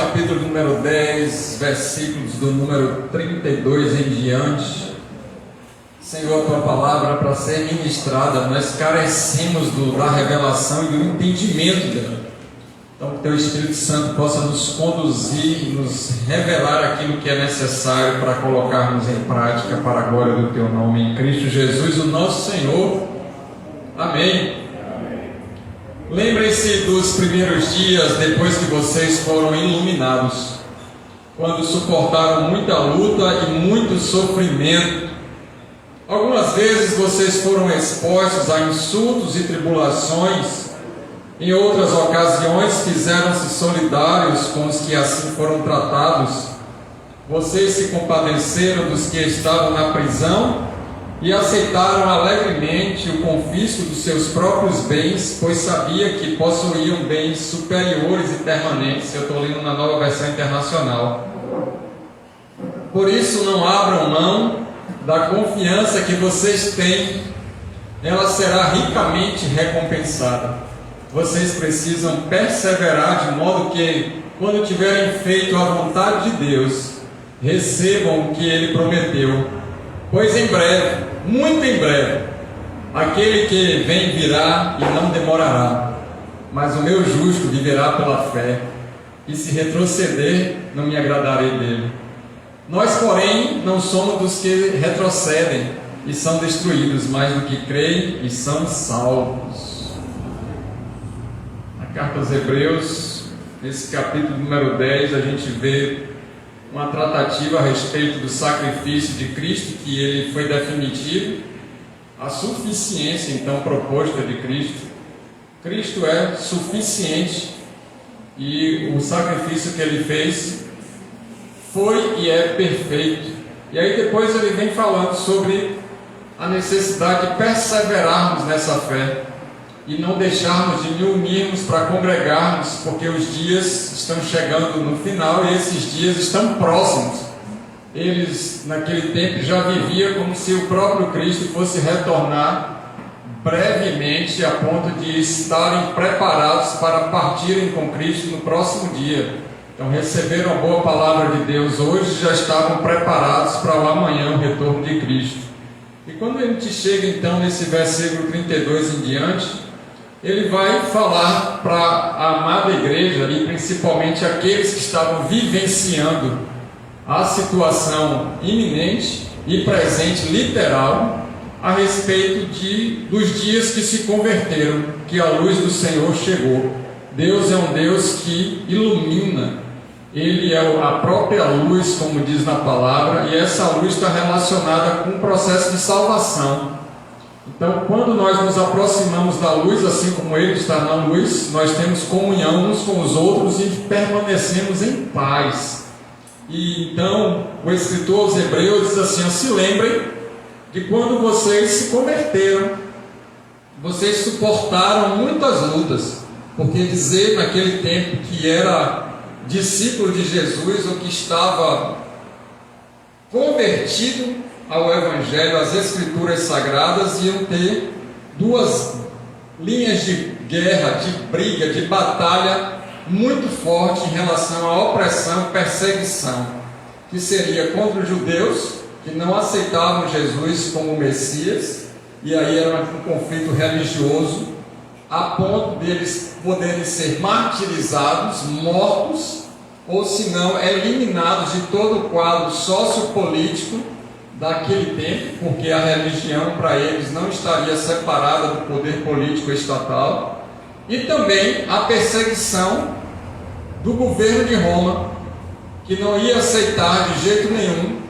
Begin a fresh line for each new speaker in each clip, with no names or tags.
capítulo número 10, versículos do número 32 em diante. Senhor, a tua palavra para ser ministrada, nós carecemos da revelação e do entendimento dela. Então, que teu Espírito Santo possa nos conduzir e nos revelar aquilo que é necessário para colocarmos em prática para a glória do teu nome, em Cristo Jesus, o nosso Senhor. Amém. Lembrem-se dos primeiros dias depois que vocês foram iluminados, quando suportaram muita luta e muito sofrimento. Algumas vezes vocês foram expostos a insultos e tribulações. Em outras ocasiões fizeram-se solidários com os que assim foram tratados. Vocês se compadeceram dos que estavam na prisão e aceitaram alegremente o confisco dos seus próprios bens, pois sabia que possuíam bens superiores e permanentes. Eu estou lendo na Nova Versão Internacional. Por isso não abram mão da confiança que vocês têm, ela será ricamente recompensada. Vocês precisam perseverar de modo que, quando tiverem feito a vontade de Deus, recebam o que Ele prometeu. Pois em breve, muito em breve, aquele que vem virá e não demorará. Mas o meu justo viverá pela fé, e se retroceder, não me agradarei dele. Nós, porém, não somos dos que retrocedem e são destruídos, mas do que creem e são salvos. Na carta aos Hebreus, nesse capítulo número 10, a gente vê uma tratativa a respeito do sacrifício de Cristo, que ele foi definitivo, a suficiência então proposta de Cristo. Cristo é suficiente e o sacrifício que ele fez foi e é perfeito. E aí depois ele vem falando sobre a necessidade de perseverarmos nessa fé e não deixarmos de nos unirmos para congregarmos, porque os dias estão chegando no final e esses dias estão próximos. Eles naquele tempo já viviam como se o próprio Cristo fosse retornar brevemente, a ponto de estarem preparados para partirem com Cristo no próximo dia. Então receberam a boa palavra de Deus hoje, já estavam preparados para o amanhã, o retorno de Cristo. E quando a gente chega então nesse versículo 32 em diante, ele vai falar para a amada igreja, e principalmente aqueles que estavam vivenciando a situação iminente e presente, literal, a respeito dos dias que se converteram, que a luz do Senhor chegou. Deus é um Deus que ilumina. Ele é a própria luz, como diz na palavra, e essa luz está relacionada com o processo de salvação. Então, quando nós nos aproximamos da luz, assim como Ele está na luz, nós temos comunhão uns com os outros e permanecemos em paz. E então, o escritor aos Hebreus diz assim: se lembrem de quando vocês se converteram, vocês suportaram muitas lutas, porque dizer naquele tempo que era discípulo de Jesus ou que estava convertido ao Evangelho, às Escrituras Sagradas, iam ter duas linhas de guerra, de briga, de batalha muito forte em relação à opressão e perseguição, que seria contra os judeus, que não aceitavam Jesus como Messias, e aí era um conflito religioso, a ponto deles poderem ser martirizados, mortos, ou se não, eliminados de todo o quadro sociopolítico daquele tempo, porque a religião para eles não estaria separada do poder político estatal, e também a perseguição do governo de Roma, que não ia aceitar de jeito nenhum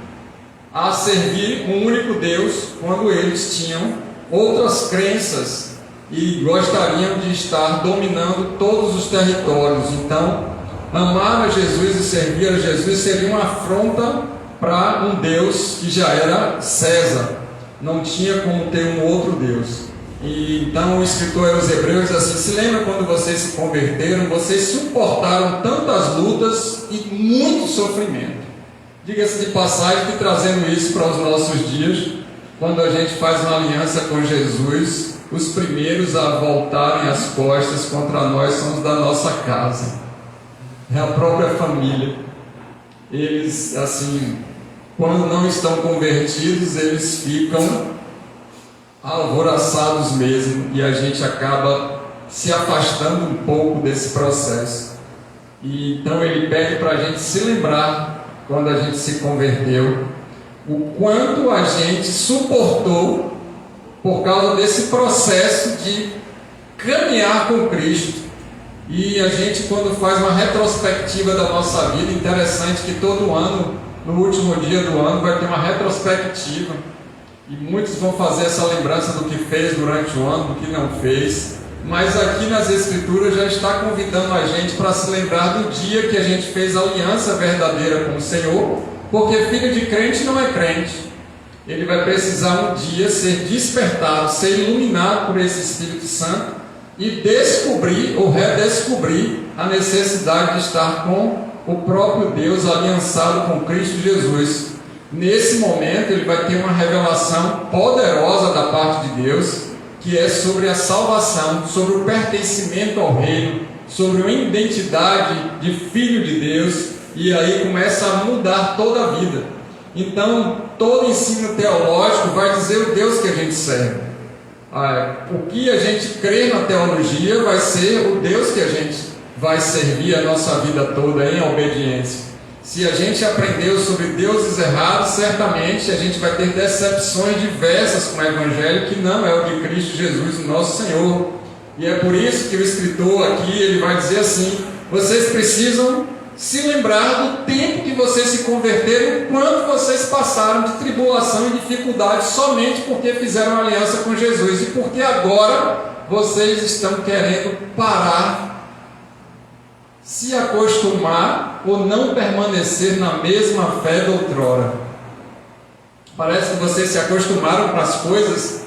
a servir um único Deus, quando eles tinham outras crenças e gostariam de estar dominando todos os territórios. Então, amar a Jesus e servir a Jesus seria uma afronta para um Deus que já era César, não tinha como ter um outro Deus. E então o escritor aos Hebreus diz assim: se lembra quando vocês se converteram, vocês suportaram tantas lutas e muito sofrimento. Diga-se de passagem que, trazendo isso para os nossos dias, quando a gente faz uma aliança com Jesus, os primeiros a voltarem as costas contra nós são os da nossa casa. é a própria família. Eles, assim, quando não estão convertidos, eles ficam alvoroçados mesmo, e a gente acaba se afastando um pouco desse processo. E então ele pede para a gente se lembrar, quando a gente se converteu, o quanto a gente suportou por causa desse processo de caminhar com Cristo. E a gente, quando faz uma retrospectiva da nossa vida, interessante que todo ano, no último dia do ano, vai ter uma retrospectiva, e muitos vão fazer essa lembrança do que fez durante o ano, do que não fez, mas aqui nas Escrituras já está convidando a gente para se lembrar do dia que a gente fez a aliança verdadeira com o Senhor, porque filho de crente não é crente. Ele vai precisar um dia ser despertado, ser iluminado por esse Espírito Santo e descobrir ou redescobrir a necessidade de estar com o próprio Deus, aliançado com Cristo Jesus. Nesse momento ele vai ter uma revelação poderosa da parte de Deus, que é sobre a salvação, sobre o pertencimento ao reino, sobre uma identidade de filho de Deus, e aí começa a mudar toda a vida. Então todo ensino teológico vai dizer o Deus que a gente serve. O que a gente crê na teologia vai ser o Deus que a gente vai servir a nossa vida toda em obediência. Se a gente aprendeu sobre deuses errados, certamente a gente vai ter decepções diversas com o Evangelho, que não é o de Cristo Jesus, o nosso Senhor. E é por isso que o escritor aqui, ele vai dizer assim: vocês precisam se lembrar do tempo que vocês se converteram, o quanto vocês passaram de tribulação e dificuldade somente porque fizeram aliança com Jesus, e porque agora vocês estão querendo parar, se acostumar ou não permanecer na mesma fé de outrora. Parece que vocês se acostumaram com as coisas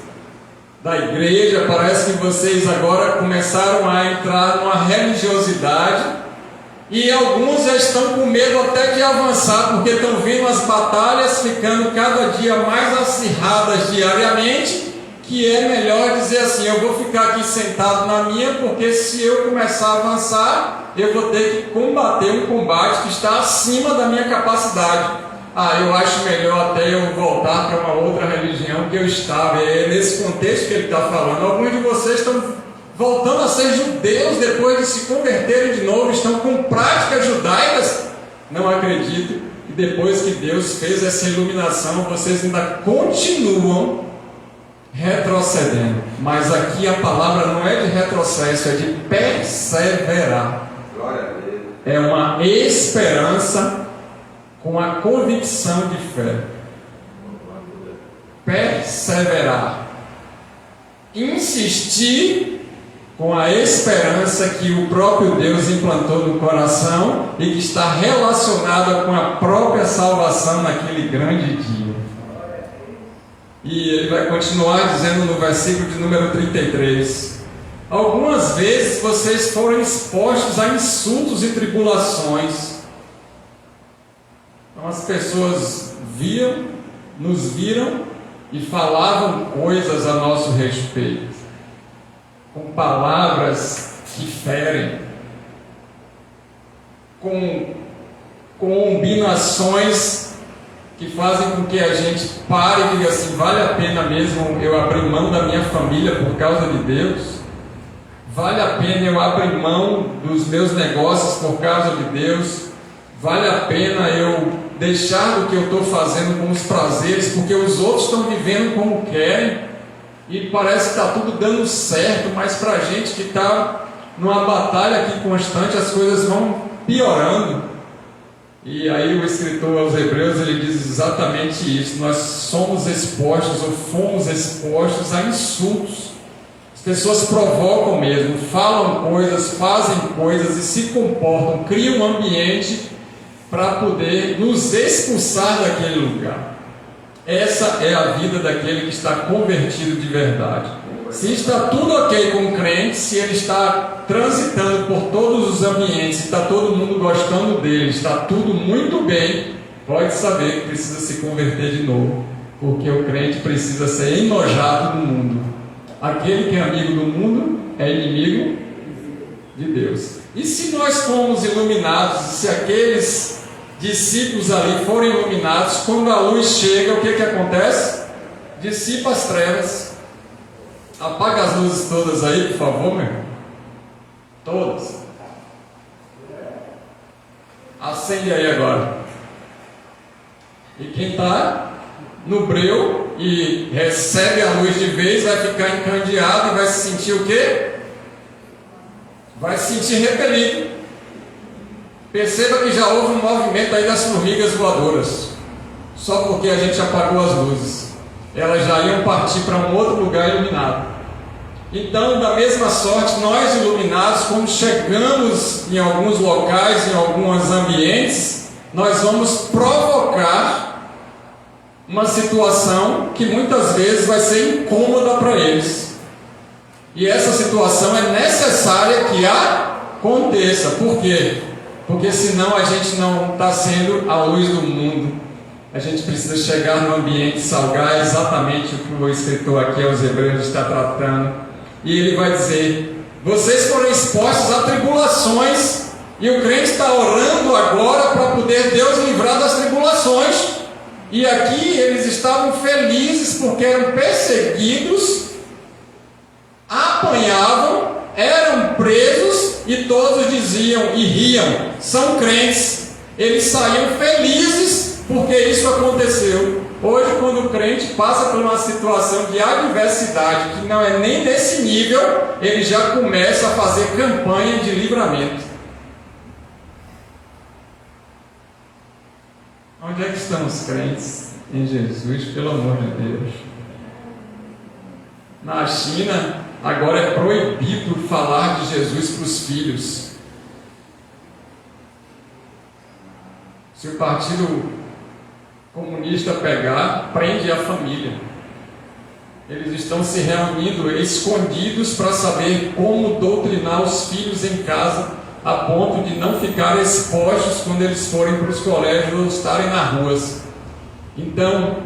da igreja, parece que vocês agora começaram a entrar numa religiosidade, e alguns já estão com medo até de avançar, porque estão vendo as batalhas ficando cada dia mais acirradas diariamente, que é melhor dizer assim: eu vou ficar aqui sentado na minha, porque se eu começar a avançar, eu vou ter que combater um combate que está acima da minha capacidade. Eu acho melhor até eu voltar para uma outra religião que eu estava. É nesse contexto que ele está falando. Alguns de vocês estão voltando a ser judeus depois de se converterem de novo, estão com práticas judaicas. Não acredito que depois que Deus fez essa iluminação, vocês ainda continuam retrocedendo. Mas aqui a palavra não é de retrocesso, é de perseverar. É uma esperança com a convicção de fé. Perseverar. Insistir com a esperança que o próprio Deus implantou no coração e que está relacionada com a própria salvação naquele grande dia. E ele vai continuar dizendo no versículo de número 33: algumas vezes vocês foram expostos a insultos e tribulações. Então as pessoas nos viram e falavam coisas a nosso respeito, com palavras que ferem, com combinações que fazem com que a gente pare e diga assim: vale a pena mesmo eu abrir mão da minha família por causa de Deus? Vale a pena eu abrir mão dos meus negócios por causa de Deus? Vale a pena eu deixar do que eu estou fazendo com os prazeres, porque os outros estão vivendo como querem e parece que está tudo dando certo, mas para a gente que está numa batalha aqui constante, as coisas vão piorando. E aí o escritor aos Hebreus, ele diz exatamente isso: nós somos expostos ou fomos expostos a insultos. As pessoas provocam mesmo, falam coisas, fazem coisas e se comportam, criam um ambiente para poder nos expulsar daquele lugar. Essa é a vida daquele que está convertido de verdade. Se está tudo ok com o crente, se ele está transitando por todos os ambientes, está todo mundo gostando dele, está tudo muito bem, pode saber que precisa se converter de novo, porque o crente precisa ser enojado do mundo. Aquele que é amigo do mundo é inimigo de Deus. E se nós fomos iluminados, se aqueles discípulos ali forem iluminados, quando a luz chega, o que acontece? Dissipa as trevas. Apaga as luzes todas aí, por favor, meu irmão. Todas. Acende aí agora. E quem está no breu e recebe a luz de vez, vai ficar encandeado e vai se sentir o quê? Vai se sentir repelido. Perceba que já houve um movimento aí das formigas voadoras. Só porque a gente apagou as luzes. Elas já iam partir para um outro lugar iluminado. Então, da mesma sorte, nós iluminados, quando chegamos em alguns locais, em alguns ambientes, nós vamos provocar uma situação que muitas vezes vai ser incômoda para eles. E essa situação é necessária que aconteça. Por quê? Porque senão a gente não está sendo a luz do mundo. A gente precisa chegar no ambiente salgar exatamente o que o escritor aqui aos Hebreus está tratando. E ele vai dizer: vocês foram expostos a tribulações, e o crente está orando agora para poder Deus livrar das tribulações. E aqui eles estavam felizes porque eram perseguidos, apanhavam, eram presos, e todos diziam e riam: são crentes. Eles saíam felizes porque isso aconteceu. Hoje, quando o crente passa por uma situação de adversidade que não é nem desse nível, ele já começa a fazer campanha de livramento. Onde é que estão os crentes em Jesus, pelo amor de Deus? Na China, agora é proibido falar de Jesus para os filhos. Se o partido comunista pegar, prende a família. Eles estão se reunindo escondidos para saber como doutrinar os filhos em casa, a ponto de não ficarem expostos quando eles forem para os colégios ou estarem nas ruas. Então,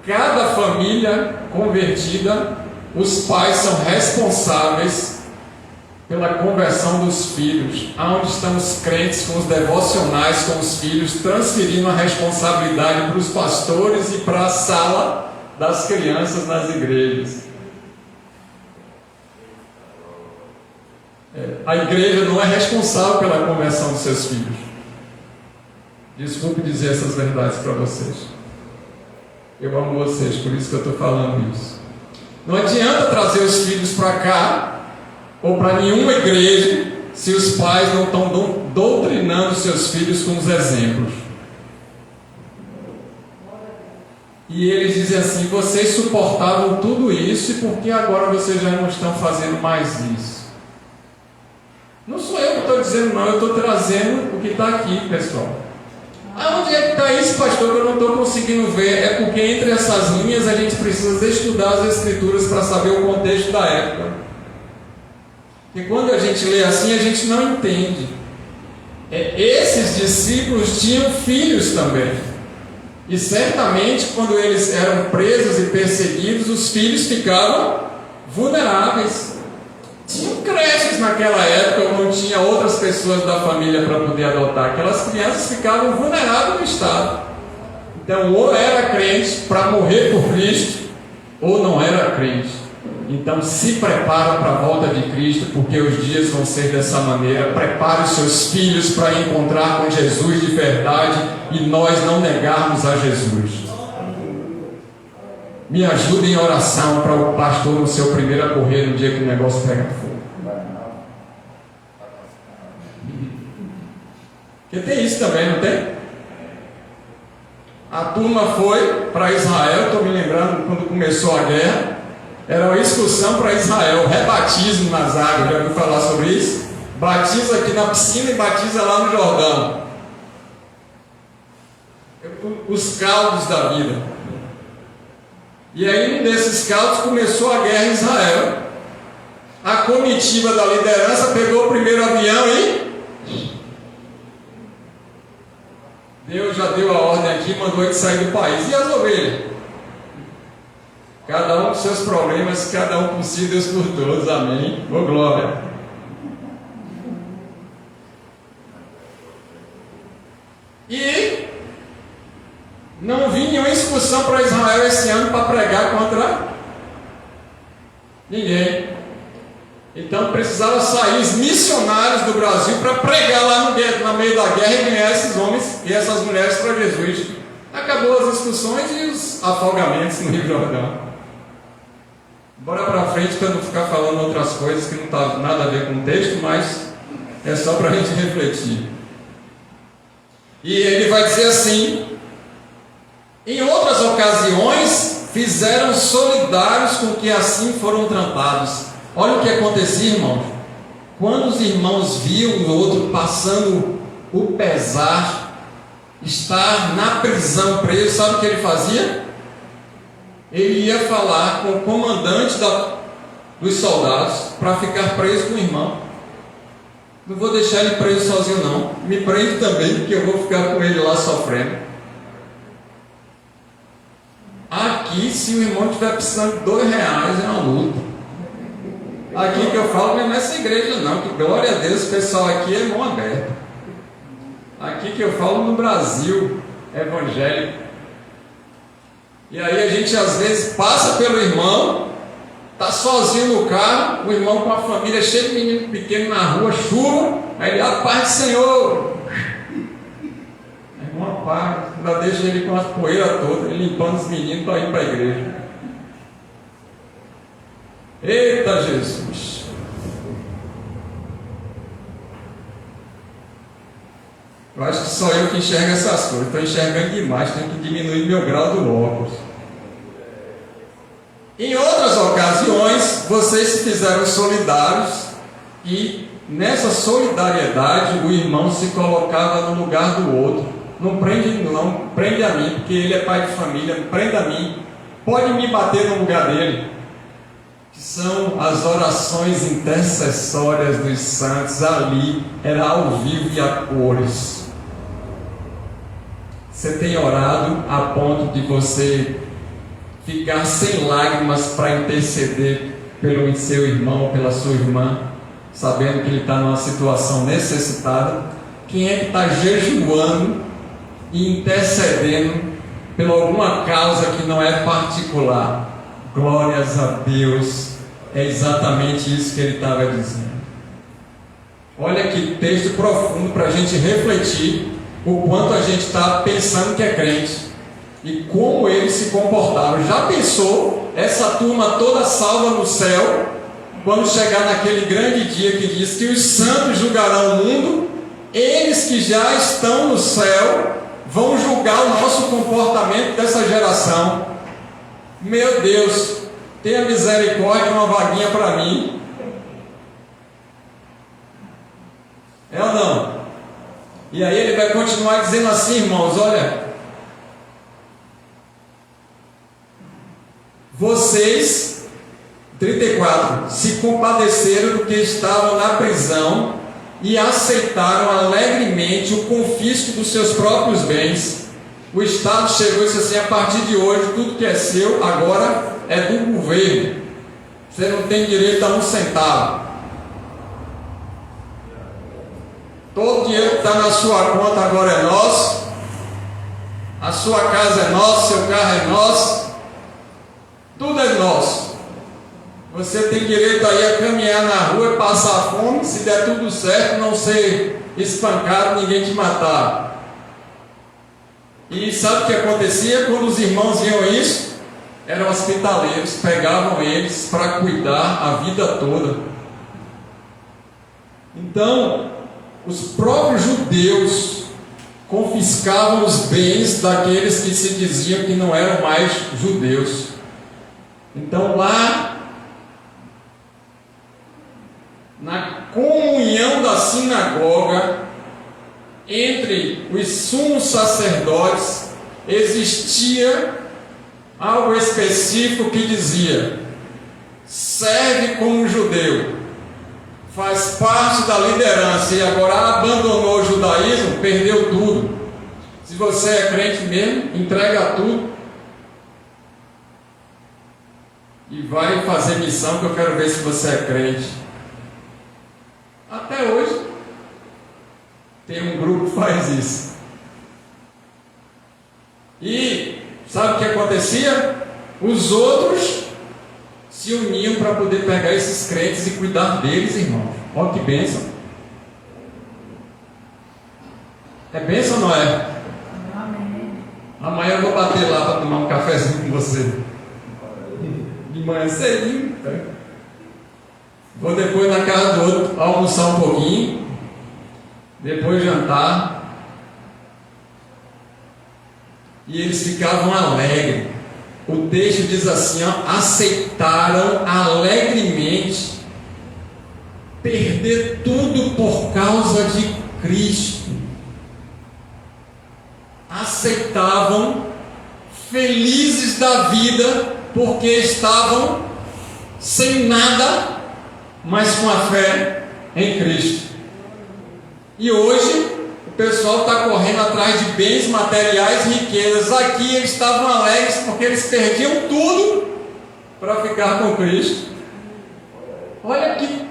cada família convertida, os pais são responsáveis pela conversão dos filhos. Aonde estão os crentes com os devocionais com os filhos, transferindo a responsabilidade para os pastores e para a sala das crianças nas igrejas. A igreja não é responsável pela conversão dos seus filhos. Desculpe dizer essas verdades para vocês. Eu amo vocês, por isso que eu estou falando isso. Não adianta trazer os filhos para cá ou para nenhuma igreja se os pais não estão doutrinando seus filhos com os exemplos. E eles dizem assim: vocês suportavam tudo isso, e por que agora vocês já não estão fazendo mais isso? Não sou eu que estou dizendo, não, eu estou trazendo o que está aqui, pessoal. Aonde é que está isso, pastor, que eu não estou conseguindo ver? É porque entre essas linhas a gente precisa estudar as escrituras para saber o contexto da época. E quando a gente lê assim, a gente não entende. Esses discípulos tinham filhos também. E certamente, quando eles eram presos e perseguidos, os filhos ficavam vulneráveis. Tinham creches naquela época, não tinha outras pessoas da família para poder adotar. Aquelas crianças ficavam vulneráveis no estado. Então, ou era crente para morrer por Cristo, ou não era crente. Então se prepara para a volta de Cristo, porque os dias vão ser dessa maneira. Prepare os seus filhos para encontrar com Jesus de verdade e nós não negarmos a Jesus. Me ajude em oração para o pastor no seu primeiro a correr no dia que o negócio pega fogo. Porque tem isso também, não tem? A turma foi para Israel, estou me lembrando quando começou a guerra. Era uma excursão para Israel, rebatismo nas águas. Já ouviu falar sobre isso? Batiza aqui na piscina e batiza lá no Jordão. Os caldos da vida. E aí, num desses caldos, começou a guerra em Israel. A comitiva da liderança pegou o primeiro avião e Deus já deu a ordem aqui, mandou ele sair do país. E as ovelhas? Cada um com seus problemas, cada um com si, Deus por todos, amém. Ô glória! E não vi nenhuma excursão para Israel esse ano para pregar contra ninguém. Então precisava sair os missionários do Brasil para pregar lá no meio da guerra e ganhar esses homens e essas mulheres para Jesus. Acabou as discussões e os afogamentos no Rio Jordão. Bora para frente para não ficar falando outras coisas que não tem nada a ver com o texto, mas é só para a gente refletir. E ele vai dizer assim: em outras ocasiões fizeram solidários com que assim foram tratados. Olha o que acontecia, irmãos. Quando os irmãos viam o outro passando o pesar, estar na prisão preso, sabe o que ele fazia? Ele ia falar com o comandante dos soldados para ficar preso com o irmão. Não vou deixar ele preso sozinho não, me prende também, porque eu vou ficar com ele lá sofrendo. Aqui, se o irmão estiver precisando de R$2, é uma luta. Aqui que eu falo não é nessa igreja não, que glória a Deus, o pessoal aqui é mão aberta. Aqui que eu falo no Brasil evangélico. E aí a gente às vezes passa pelo irmão, está sozinho no carro, o irmão com a família cheio de menino pequeno na rua, chuva, aí ele, a paz do Senhor. Irmão, paz, ainda deixa ele com as poeiras todas, ele limpando os meninos para ir para a igreja. Eita Jesus! Eu acho que só eu que enxergo essas coisas. Estou enxergando demais, tenho que diminuir meu grau do óculos. Em outras ocasiões, vocês se fizeram solidários e nessa solidariedade o irmão se colocava no lugar do outro. Não prende a mim, porque ele é pai de família, não prenda a mim. Pode me bater no lugar dele. Que são as orações intercessórias dos santos. Ali era ao vivo e a cores. Você tem orado a ponto de você ficar sem lágrimas para interceder pelo seu irmão, pela sua irmã, sabendo que ele está numa situação necessitada? Quem é que está jejuando e intercedendo por alguma causa que não é particular? Glórias a Deus, é exatamente isso que ele estava dizendo. Olha que texto profundo para a gente refletir o quanto a gente está pensando que é crente e como eles se comportaram. Já pensou essa turma toda salva no céu, quando chegar naquele grande dia que diz que os santos julgarão o mundo? Eles que já estão no céu vão julgar o nosso comportamento dessa geração. Meu Deus, tenha misericórdia, uma vaguinha para mim. É ou não? E aí ele vai continuar dizendo assim, irmãos, olha, vocês, 34, se compadeceram do que estavam na prisão e aceitaram alegremente o confisco dos seus próprios bens. O Estado chegou e disse assim: a partir de hoje, tudo que é seu agora é do governo. Você não tem direito a um centavo. Todo o dinheiro que está na sua conta agora é nosso. A sua casa é nossa, seu carro é nosso. Tudo é nosso. Você tem direito aí a caminhar na rua e passar fome, se der tudo certo, não ser espancado, ninguém te matar. E sabe o que acontecia? Quando os irmãos viam isso, eram hospitaleiros, pegavam eles para cuidar a vida toda. Então, os próprios judeus confiscavam os bens daqueles que se diziam que não eram mais judeus. Então, lá na comunhão da sinagoga, entre os sumos sacerdotes, existia algo específico que dizia: serve como judeu, faz parte da liderança e agora abandonou o judaísmo, perdeu tudo. Se você é crente mesmo, entrega tudo e vai fazer missão, que eu quero ver se você é crente. Até hoje tem um grupo que faz isso. E sabe o que acontecia? Os outros se uniam para poder pegar esses crentes e cuidar deles, irmãos. Olha que bênção. É bênção ou não é? Amém. Amanhã eu vou bater lá para tomar um cafezinho com você. De manhã cedinho. Vou depois na casa do outro almoçar um pouquinho. Depois jantar. E eles ficavam alegres. O texto diz assim, ó, aceitaram alegremente perder tudo por causa de Cristo. Aceitavam felizes da vida porque estavam sem nada, mas com a fé em Cristo. E hoje o pessoal está correndo atrás de bens materiais e riquezas. Aqui eles estavam alegres porque eles perdiam tudo para ficar com Cristo. Olha que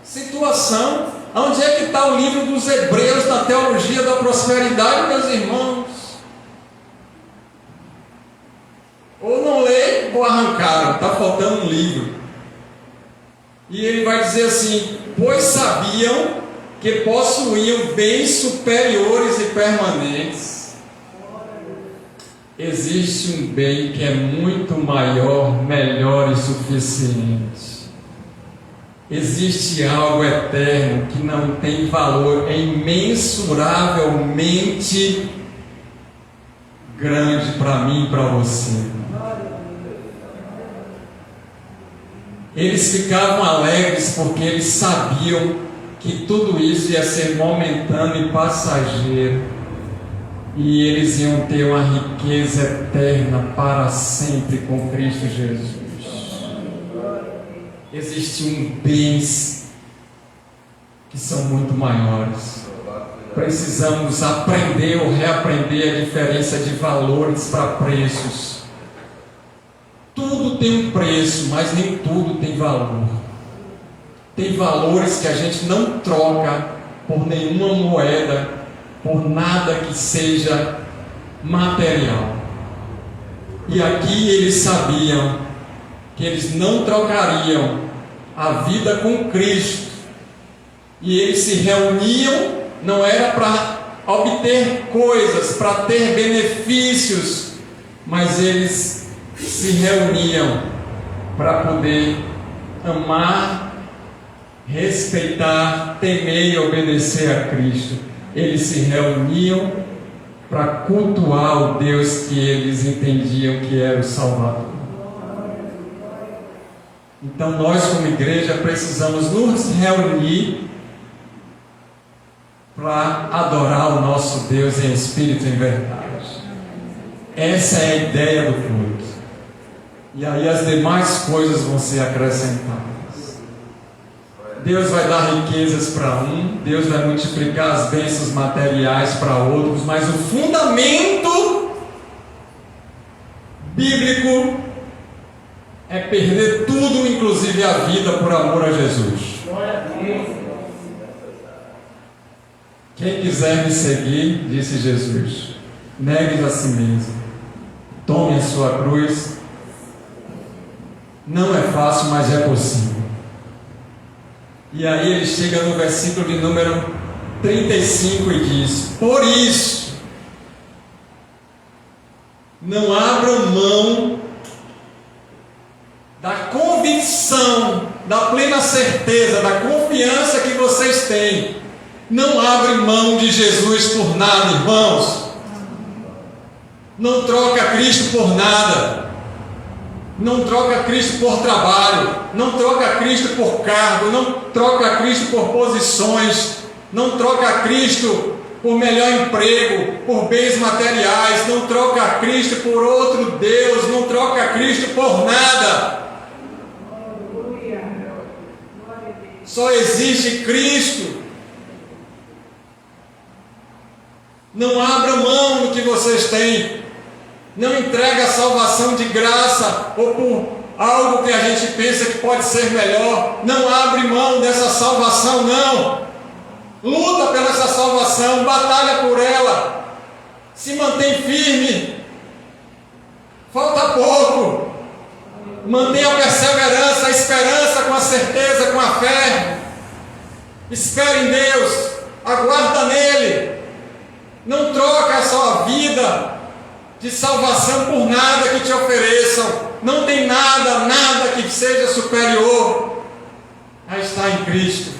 situação. Onde é que está o livro dos Hebreus da teologia da prosperidade, meus irmãos? Ou não lê ou arrancaram. Está faltando um livro. E ele vai dizer assim: pois sabiam que possuíam bens superiores e permanentes. Existe um bem que é muito maior, melhor e suficiente. Existe algo eterno que não tem valor, é imensuravelmente grande para mim e para você. Eles ficavam alegres porque eles sabiam que tudo isso ia ser momentâneo e passageiro, e eles iam ter uma riqueza eterna para sempre com Cristo Jesus. Existem bens que são muito maiores. Precisamos aprender ou reaprender a diferença de valores para preços. Tudo tem um preço, mas nem tudo tem valor. Tem valores que a gente não troca por nenhuma moeda, por nada que seja material. E aqui eles sabiam que eles não trocariam a vida com Cristo. E eles se reuniam, não era para obter coisas, para ter benefícios, mas eles se reuniam para poder amar, respeitar, temer e obedecer a Cristo. Eles se reuniam para cultuar o Deus que eles entendiam que era o Salvador. Então nós como igreja precisamos nos reunir para adorar o nosso Deus em espírito e em verdade. Essa é a ideia do culto. E aí as demais coisas vão ser acrescentadas. Deus vai dar riquezas para um, Deus vai multiplicar as bênçãos materiais para outros, mas o fundamento bíblico é perder tudo, inclusive a vida, por amor a Jesus. Quem quiser me seguir, disse Jesus, negue a si mesmo, tome a sua cruz. Não é fácil, mas é possível. E aí ele chega no versículo de número 35 e diz: por isso, não abram mão da convicção, da plena certeza, da confiança que vocês têm. Não abrem mão de Jesus por nada, irmãos. Não troca Cristo por nada. Não troca Cristo por trabalho, não troca Cristo por cargo, não troca Cristo por posições, não troca Cristo por melhor emprego, por bens materiais, não troca Cristo por outro Deus, não troca Cristo por nada. Só existe Cristo. Não abra mão do que vocês têm. Não entrega a salvação de graça ou por algo que a gente pensa que pode ser melhor. Não abre mão dessa salvação, não. Luta pela essa salvação, batalha por ela. Se mantém firme. Falta pouco. Mantenha a perseverança, a esperança com a certeza, com a fé. Espere em Deus, aguarda nele. Não troca a sua vida de salvação por nada que te ofereçam. Não tem nada que seja superior a estar em Cristo.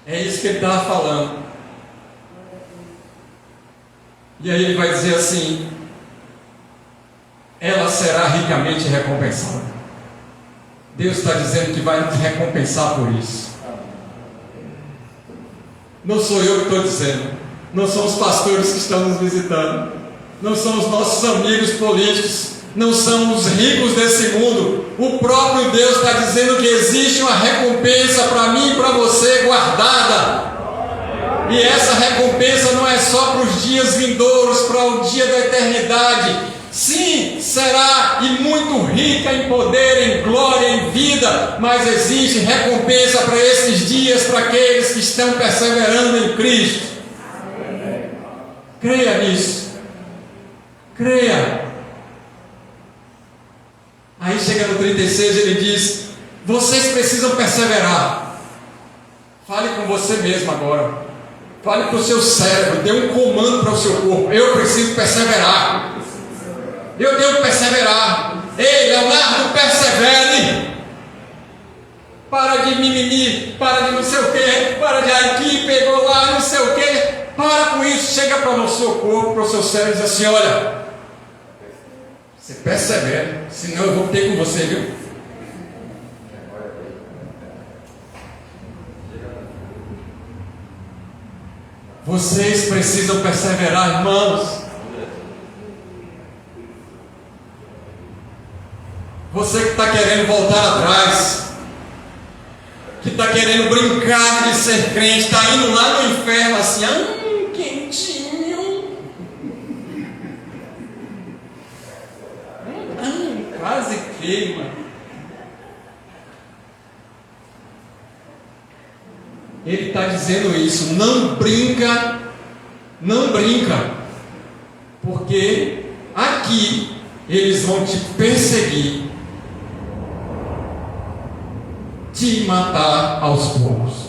É isso que ele estava falando. E aí ele vai dizer assim: ela será ricamente recompensada. Deus está dizendo que vai nos recompensar por isso. Não sou eu que estou dizendo, não são os pastores que estão nos visitando, não são os nossos amigos políticos, não são os ricos desse mundo. O próprio Deus está dizendo que existe uma recompensa para mim e para você guardada. E essa recompensa não é só para os dias vindouros, para o dia da eternidade. Sim, será e muito rica em poder, em glória, em vida, mas existe recompensa para esses dias, para aqueles que estão perseverando em Cristo. Creia nisso. Creia. Aí chega no 36, ele diz: vocês precisam perseverar. Fale com você mesmo agora. Fale para o seu cérebro, dê um comando para o seu corpo: eu preciso perseverar. Eu devo perseverar. Ei, Leonardo, persevere. Para de mimimi, para de não sei o que, para de aqui, pegou lá, não sei o que. Para com isso, chega para o seu corpo, para o seu cérebro e diz assim: olha, você persevera, senão eu vou ter com você, viu? Vocês precisam perseverar, irmãos. Você que está querendo voltar atrás, que está querendo brincar de ser crente, está indo lá no inferno assim, quentinho, quase queima. Ele está dizendo isso: não brinca, porque aqui eles vão te perseguir, te matar aos poucos,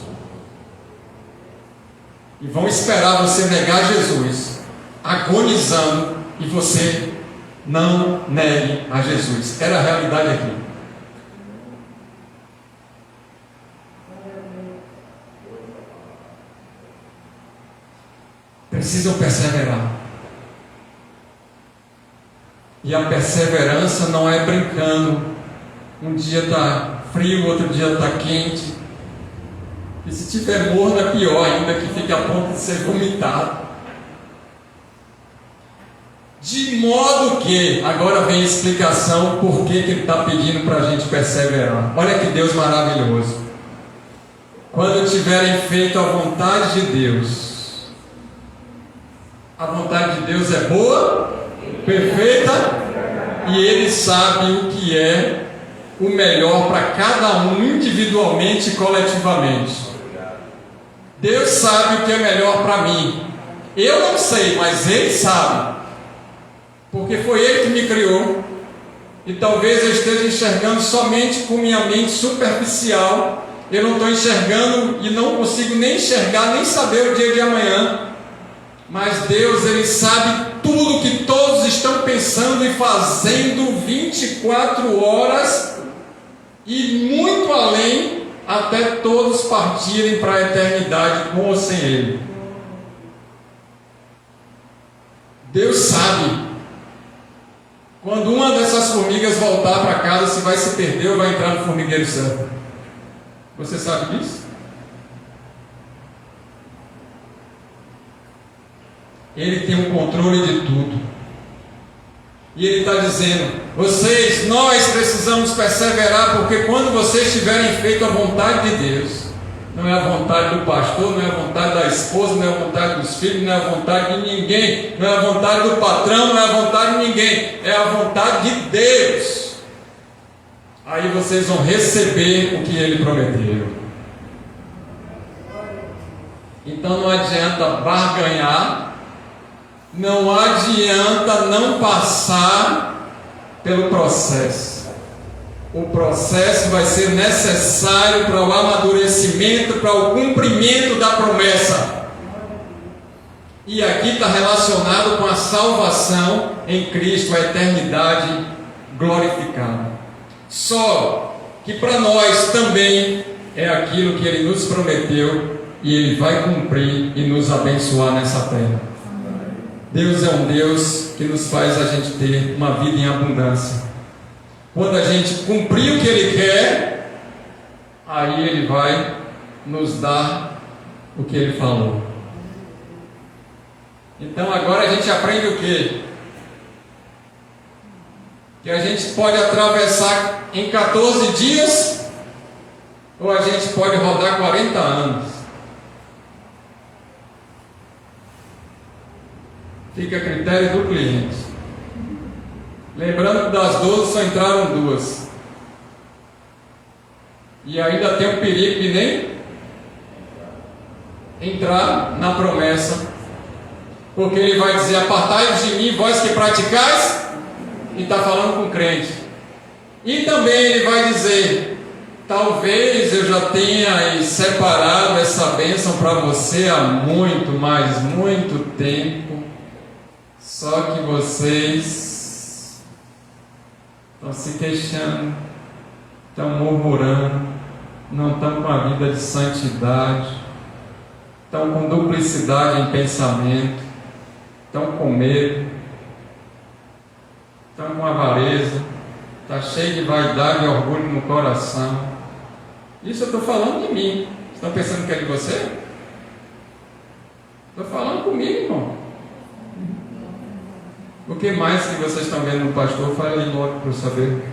e vão esperar você negar Jesus, agonizando, e você não negue a Jesus. Era a realidade aqui. Precisam perseverar. E a perseverança não é brincando. Um dia está frio, outro dia está quente. E se tiver morno é pior ainda, que fica a ponto de ser vomitado. De modo que, agora vem a explicação por que ele está pedindo para a gente perseverar. Olha que Deus maravilhoso. Quando tiverem feito a vontade de Deus, a vontade de Deus é boa, perfeita, e Ele sabe o que é o melhor para cada um, individualmente e coletivamente. Deus sabe o que é melhor para mim. Eu não sei, mas Ele sabe, porque foi Ele que me criou. E talvez eu esteja enxergando somente com minha mente superficial. Eu não estou enxergando e não consigo nem enxergar, nem saber o dia de amanhã. Mas Deus, Ele sabe tudo que todos estão pensando e fazendo 24 horas e muito além, até todos partirem para a eternidade com ou sem Ele. Deus sabe. Quando uma dessas formigas voltar para casa, se vai se perder ou vai entrar no formigueiro santo. Você sabe disso? Ele tem o controle de tudo. E Ele está dizendo: nós precisamos perseverar, porque quando vocês tiverem feito a vontade de Deus, não é a vontade do pastor, não é a vontade da esposa, não é a vontade dos filhos, não é a vontade de ninguém, não é a vontade do patrão, não é a vontade de ninguém, é a vontade de Deus. Aí vocês vão receber o que Ele prometeu. Então não adianta barganhar não adianta não passar pelo processo. O processo vai ser necessário para o amadurecimento, para o cumprimento da promessa. E aqui está relacionado com a salvação em Cristo, a eternidade glorificada. Só que para nós também é aquilo que Ele nos prometeu e Ele vai cumprir e nos abençoar nessa terra. Deus é um Deus que nos faz a gente ter uma vida em abundância. Quando a gente cumprir o que Ele quer, aí Ele vai nos dar o que Ele falou. Então agora a gente aprende o quê? Que a gente pode atravessar em 14 dias, ou a gente pode rodar 40 anos. Fica a critério do cliente. Lembrando que das 12 só entraram 2. E ainda tem um perigo de nem entrar na promessa. Porque ele vai dizer: apartai-vos de mim, vós que praticais. E está falando com o crente. E também ele vai dizer: talvez eu já tenha separado essa bênção para você há muito, mas muito tempo. Só que vocês estão se queixando, estão murmurando, não estão com a vida de santidade, estão com duplicidade em pensamento, estão com medo, estão com avareza, está cheio de vaidade e orgulho no coração. Isso eu estou falando de mim. Estão pensando que é de você? Estou falando comigo, irmão. O que mais que vocês estão vendo no pastor? Fala aí logo para eu saber.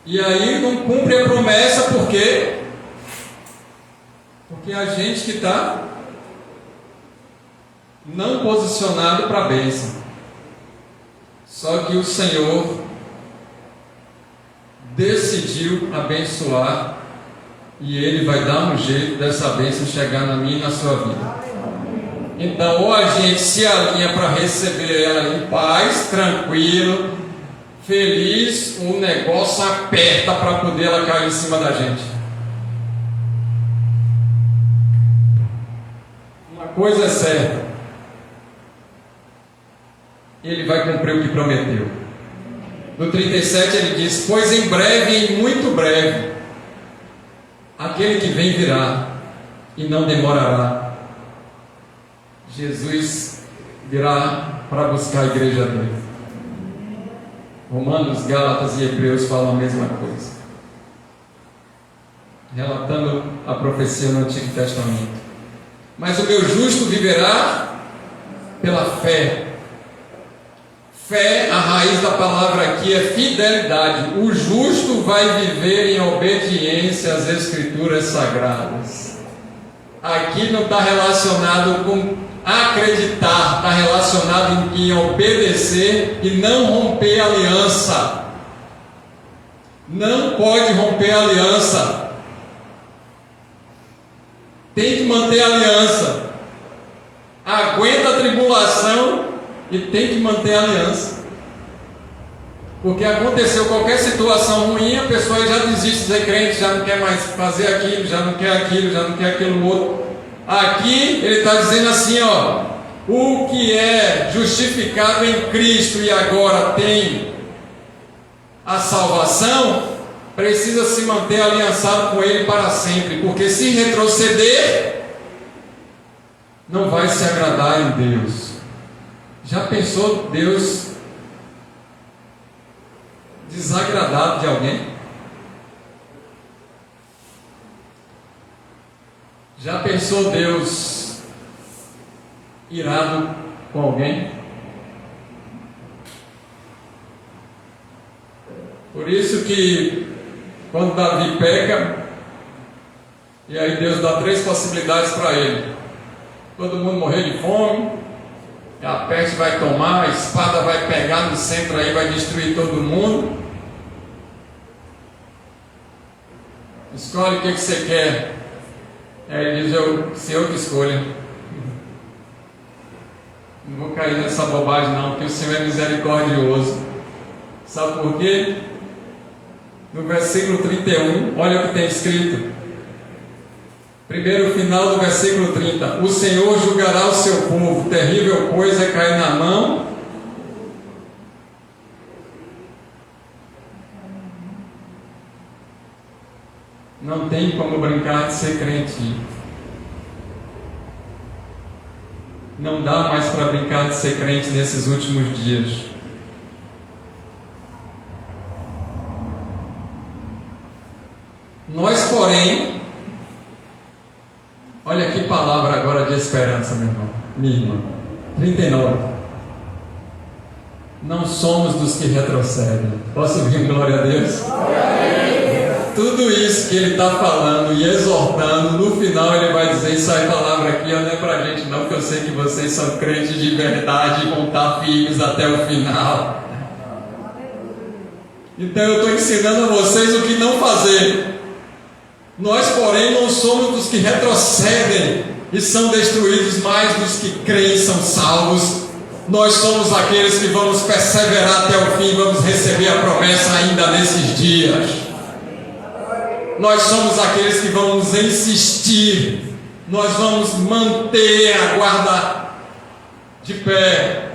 E aí não cumpre a promessa, por quê? Porque a gente que está não posicionado para a bênção. Só que o Senhor decidiu abençoar, e Ele vai dar um jeito dessa bênção chegar na minha e na sua vida. Então, ou a gente se alinha para receber ela em paz, tranquilo, feliz, ou o negócio aperta para poder ela cair em cima da gente. Uma coisa é certa: Ele vai cumprir o que prometeu. No 37 ele diz: pois em breve, em muito breve, aquele que vem virá, e não demorará. Jesus virá para buscar a igreja dele. Romanos, Gálatas e Hebreus falam a mesma coisa, relatando a profecia no Antigo Testamento. Mas o meu justo viverá pela fé. Fé, a raiz da palavra aqui é fidelidade. O justo vai viver em obediência às Escrituras Sagradas. Aqui não está relacionado com acreditar, está relacionado em obedecer e não romper a aliança. Não pode romper a aliança. Tem que manter a aliança. Aguenta a tribulação e tem que manter a aliança. Porque aconteceu qualquer situação ruim, a pessoa já desiste de ser crente, já não quer mais fazer aquilo, já não quer aquilo, já não quer aquilo outro. Aqui ele está dizendo assim, ó: o que é justificado em Cristo e agora tem a salvação, precisa se manter aliançado com Ele para sempre, porque se retroceder, não vai se agradar em Deus. Já pensou Deus desagradado de alguém? Já pensou Deus irado com alguém? Por isso que quando Davi peca, e aí Deus dá 3 possibilidades para ele: todo mundo morrer de fome, a peste vai tomar, a espada vai pegar no centro aí, vai destruir todo mundo. Escolhe o que você quer. Aí ele diz: Senhor que escolha. Não vou cair nessa bobagem não, porque o Senhor é misericordioso. Sabe por quê? No versículo 31, olha o que tem escrito. Primeiro, final do versículo 30. O Senhor julgará o seu povo, terrível coisa é cair na mão. Não tem como brincar de ser crente. Não dá mais para brincar de ser crente nesses últimos dias. Nós, porém, olha que palavra agora de esperança, meu irmão, minha irmã. 39. Não somos dos que retrocedem. Posso ouvir glória a Deus? Tudo isso que ele está falando e exortando, no final ele vai dizer: isso aí, palavra aqui não é para a gente não, porque eu sei que vocês são crentes de verdade e vão estar firmes até o final. Então eu estou ensinando a vocês o que não fazer. Nós, porém, não somos dos que retrocedem e são destruídos, mais dos que creem e são salvos. Nós somos aqueles que vamos perseverar até o fim, vamos receber a promessa ainda nesses dias. Nós somos aqueles que vamos insistir, nós vamos manter a guarda de pé,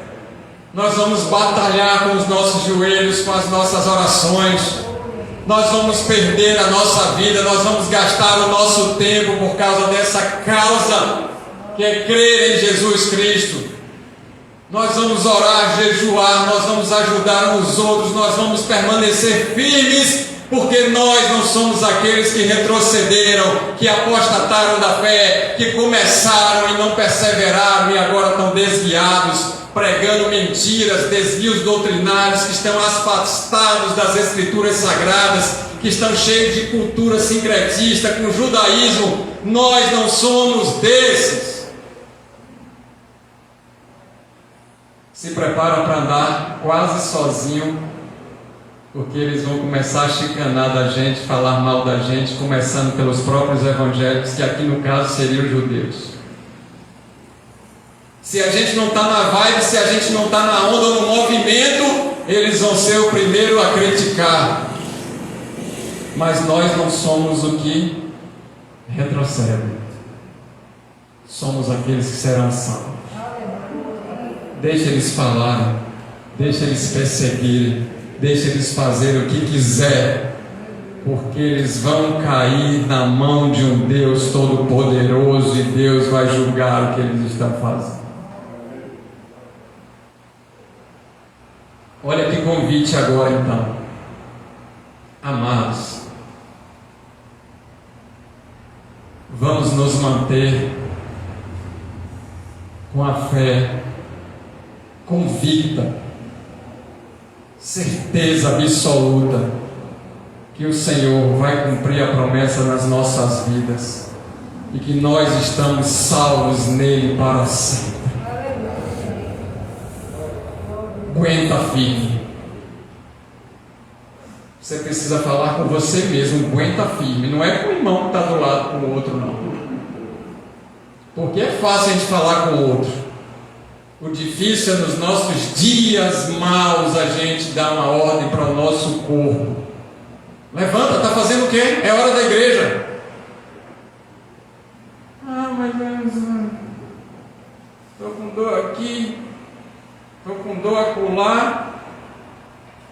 nós vamos batalhar com os nossos joelhos, com as nossas orações, nós vamos perder a nossa vida, nós vamos gastar o nosso tempo por causa dessa causa que é crer em Jesus Cristo. Nós vamos orar, jejuar, nós vamos ajudar uns outros, nós vamos permanecer firmes, porque nós não somos aqueles que retrocederam, que apostataram da fé, que começaram e não perseveraram e agora estão desviados, pregando mentiras, desvios doutrinários, que estão afastados das Escrituras Sagradas, que estão cheios de cultura sincretista, com judaísmo. Nós não somos desses. Se prepara para andar quase sozinho, porque eles vão começar a chicanar da gente, falar mal da gente, começando pelos próprios evangélicos, que aqui no caso seriam os judeus. Se a gente não está na vibe, se a gente não está na onda, no movimento, eles vão ser o primeiro a criticar. Mas nós não somos o que retrocede. Somos aqueles que serão salvos. Deixa eles falarem, deixa eles perseguirem, deixa eles fazerem o que quiser, porque eles vão cair na mão de um Deus Todo-Poderoso e Deus vai julgar o que eles estão fazendo. Olha que convite agora então. Amados, vamos nos manter com a fé convicta, certeza absoluta que o Senhor vai cumprir a promessa nas nossas vidas e que nós estamos salvos nele para sempre. Aguenta firme. Você precisa falar com você mesmo. Aguenta firme. Não é com o irmão que está do lado, com o outro não. Porque é fácil a gente falar com o outro. O difícil é nos nossos dias maus a gente dar uma ordem para o nosso corpo. Levanta, está fazendo o quê? É hora da igreja. Mas estou com dor aqui, estou com dor acolá.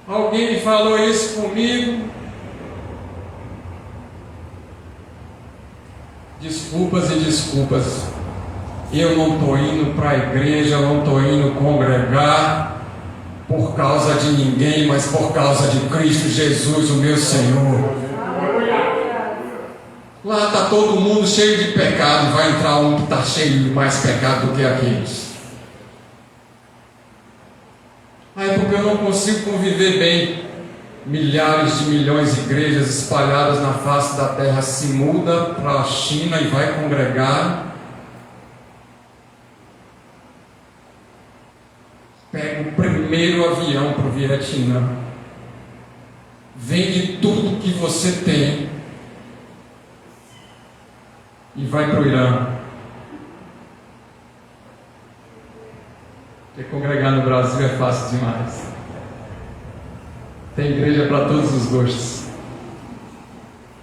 Alguém me falou isso comigo. Desculpas e desculpas. Eu não estou indo para a igreja, eu não estou indo congregar por causa de ninguém, mas por causa de Cristo Jesus, o meu Senhor. Lá está todo mundo cheio de pecado, vai entrar um que está cheio de mais pecado do que aqueles. É porque eu não consigo conviver bem. Milhares de milhões de igrejas espalhadas na face da terra se muda para a China e vai congregar. Pega o primeiro avião para o Vietnã, vende tudo que você tem e vai para o Irã. Porque congregar no Brasil é fácil demais. Tem igreja para todos os gostos.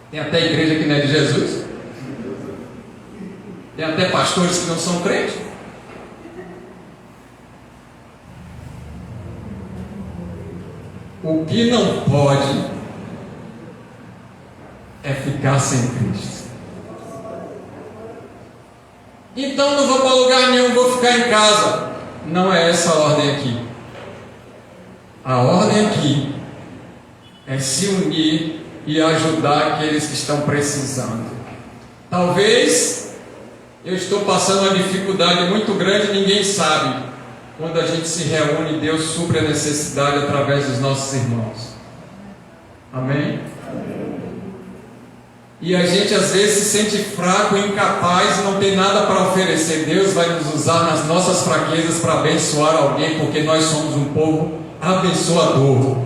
Tem até igreja que não é de Jesus. Tem até pastores que não são crentes. O que não pode é ficar sem Cristo. Então não vou para lugar nenhum, vou ficar em casa. Não é essa a ordem aqui. A ordem aqui é se unir e ajudar aqueles que estão precisando. Talvez eu estou passando uma dificuldade muito grande e ninguém sabe. Quando a gente se reúne, Deus supre a necessidade através dos nossos irmãos. Amém? E a gente às vezes se sente fraco, incapaz e não tem nada para oferecer. Deus vai nos usar nas nossas fraquezas para abençoar alguém, porque nós somos um povo abençoador.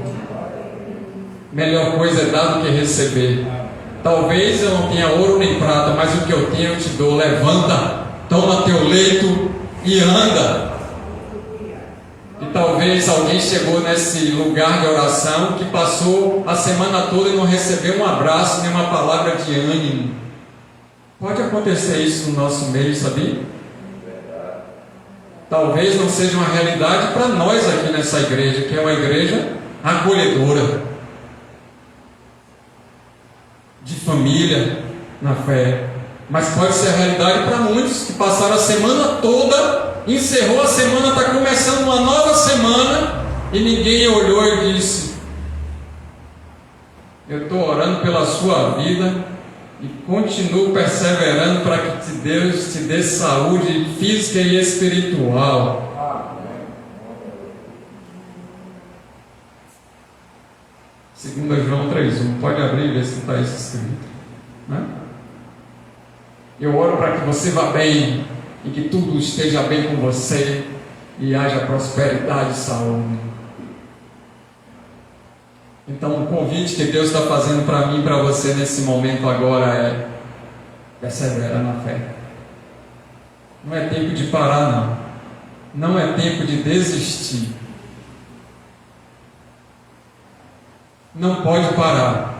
Melhor coisa é dar do que receber. Talvez eu não tenha ouro nem prata, mas o que eu tenho eu te dou. Levanta, toma teu leito e anda. E talvez alguém chegou nesse lugar de oração que passou a semana toda e não recebeu um abraço nem uma palavra de ânimo. Pode acontecer isso no nosso meio, sabia? Talvez não seja uma realidade para nós aqui nessa igreja, que é uma igreja acolhedora, de família na fé. Mas pode ser a realidade para muitos que passaram a semana toda, encerrou a semana, está começando uma nova semana e ninguém olhou e disse: eu estou orando pela sua vida e continuo perseverando para que Deus te dê saúde física e espiritual. 2 João 3,1, pode abrir e ver se está isso escrito, né? Eu oro para que você vá bem e que tudo esteja bem com você e haja prosperidade e saúde. Então o convite que Deus está fazendo para mim e para você nesse momento agora é: persevera na fé. Não é tempo de parar, não. Não é tempo de desistir. Não pode parar.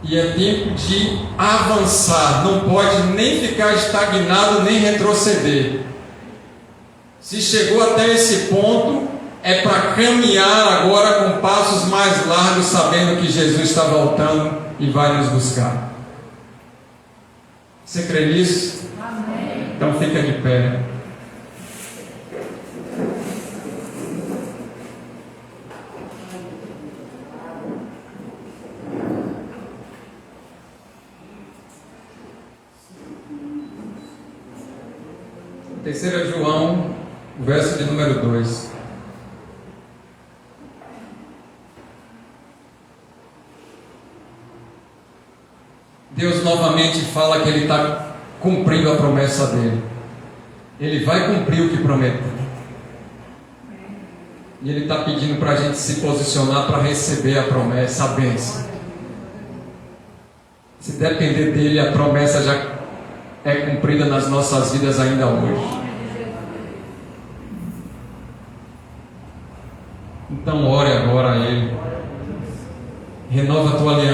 E é tempo de avançar. Não pode nem ficar estagnado, nem retroceder. Se chegou até esse ponto, é para caminhar agora com passos mais largos, sabendo que Jesus está voltando e vai nos buscar. Você crê nisso? Amém. Então fica de pé. Terceira João, verso de número 2. Deus novamente fala que Ele está cumprindo a promessa dEle. Ele vai cumprir o que prometeu. E Ele está pedindo para a gente se posicionar para receber a promessa, a bênção. Se depender dEle, a promessa já é cumprida nas nossas vidas ainda hoje. Então ore agora a Ele. Renova a tua aliança.